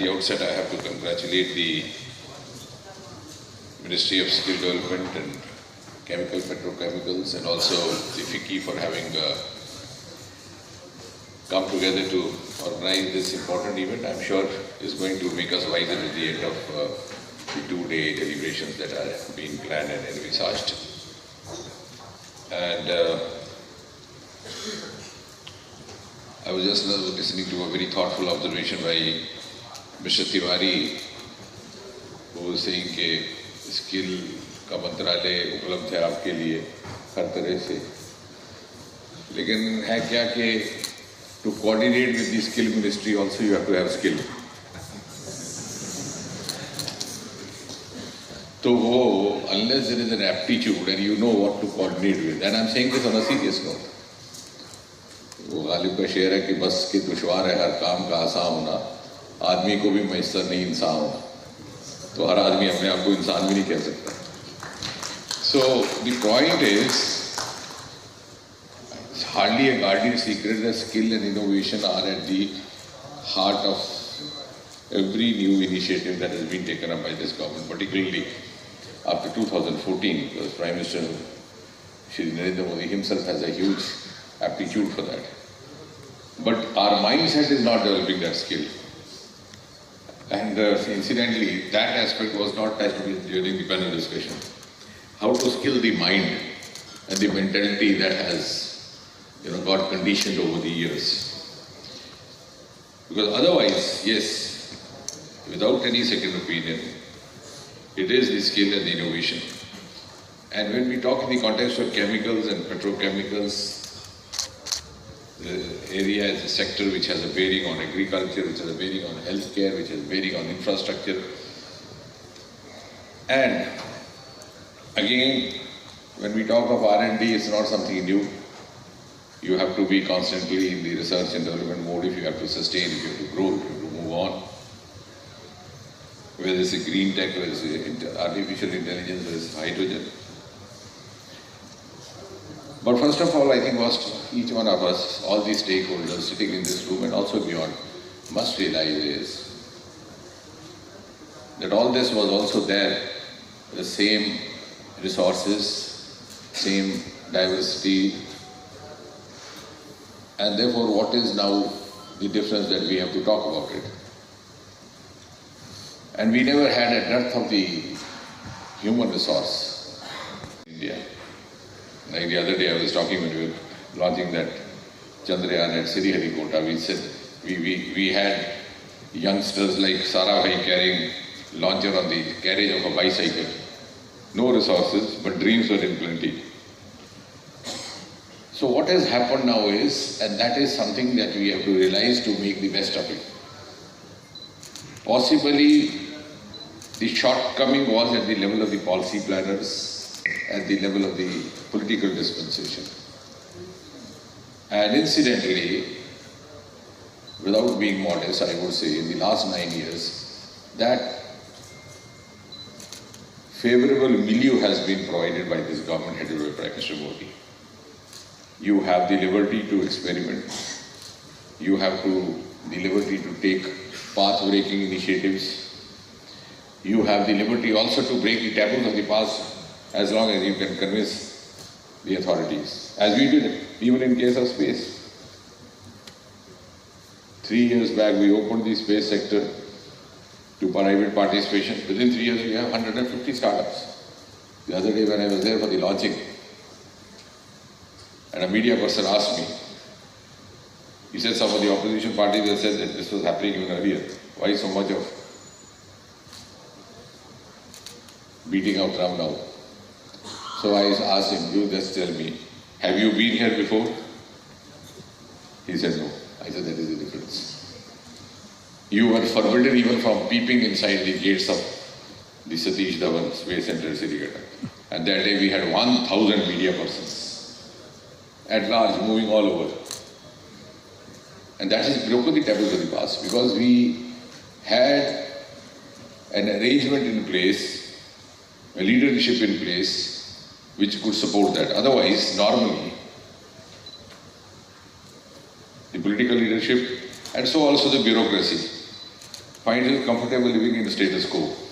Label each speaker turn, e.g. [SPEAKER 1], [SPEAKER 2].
[SPEAKER 1] the outset, I have to congratulate the Ministry of Skill Development and Chemical Petrochemicals and also the FICCI for having come together to organize this important event. I'm sure is going to make us wiser at the end of the two-day deliberations that are being planned and envisaged. And I was just listening to a very thoughtful observation by Mr. Tiwari, who was saying कि skill का मंत्रालय उपलब्ध है आपके लिए हर तरह से, लेकिन है क्या कि to coordinate with the skill ministry also you have to have skill. तो वो unless there is an aptitude and you know what to coordinate with, and I'm saying this on a serious note. वो गालिब का शेर है कि बस के दुश्वार है हर काम का आसान होना, आदमी को भी मैसर नहीं इंसान होना, तो हर आदमी अपने आप को इंसान भी नहीं कह सकता. So the point is, it's hardly a guarded secret that skill and innovation are at the heart of every new initiative that has been taken up by this government, particularly after 2014, because Prime Minister Shri Narendra Modi himself has a huge aptitude for that. But our mindset is not developing that skill. And incidentally, that aspect was not touched during the panel discussion. How to skill the mind and the mentality that has, got conditioned over the years. Because otherwise, yes, without any second opinion, it is the skill and the innovation. And when we talk in the context of chemicals and petrochemicals, the area is a sector which has a bearing on agriculture, which has a bearing on healthcare, which has a bearing on infrastructure. And again, when we talk of R&D, it's not something new. You have to be constantly in the research and development mode if you have to sustain, if you have to grow, if you have to move on. Whether it's a green tech, whether it's artificial intelligence, whether it's hydrogen. But first of all, I think what each one of us, all these stakeholders sitting in this room and also beyond, must realize is that all this was also there, the same resources, same diversity, and therefore what is now the difference that we have to talk about it. And we never had a dearth of the human resource in India. Like the other day I was talking when we were launching that Chandrayaan at Sriharikota, we said we had youngsters like Sarabhai carrying launcher on the carriage of a bicycle. No resources, but dreams were in plenty. So what has happened now is, and that is something that we have to realize to make the best of it. Possibly the shortcoming was at the level of the policy planners, at the level of the political dispensation. And incidentally, without being modest, I would say in the last 9 years, that favorable milieu has been provided by this government headed by Prime Minister Modi. You have the liberty to experiment. You have the liberty to take path-breaking initiatives. You have the liberty also to break the taboos of the past as long as you can convince the authorities, as we did even in case of space. 3 years back, we opened the space sector to private participation. Within 3 years, we have 150 startups. The other day when I was there for the launching, and a media person asked me, he said some of the opposition parties have said that this was happening even earlier. Why so much of beating out Ram now? So I asked him, you just tell me, have you been here before? He said no. I said that is the difference. You were forbidden even from peeping inside the gates of the Satish Dhawan Space Center in Srinagar. And that day we had 1,000 media persons at large, moving all over. And that has broken the taboos of the past, because we had an arrangement in place, a leadership in place, which could support that. Otherwise, normally, the political leadership and so also the bureaucracy finds it comfortable living in the status quo.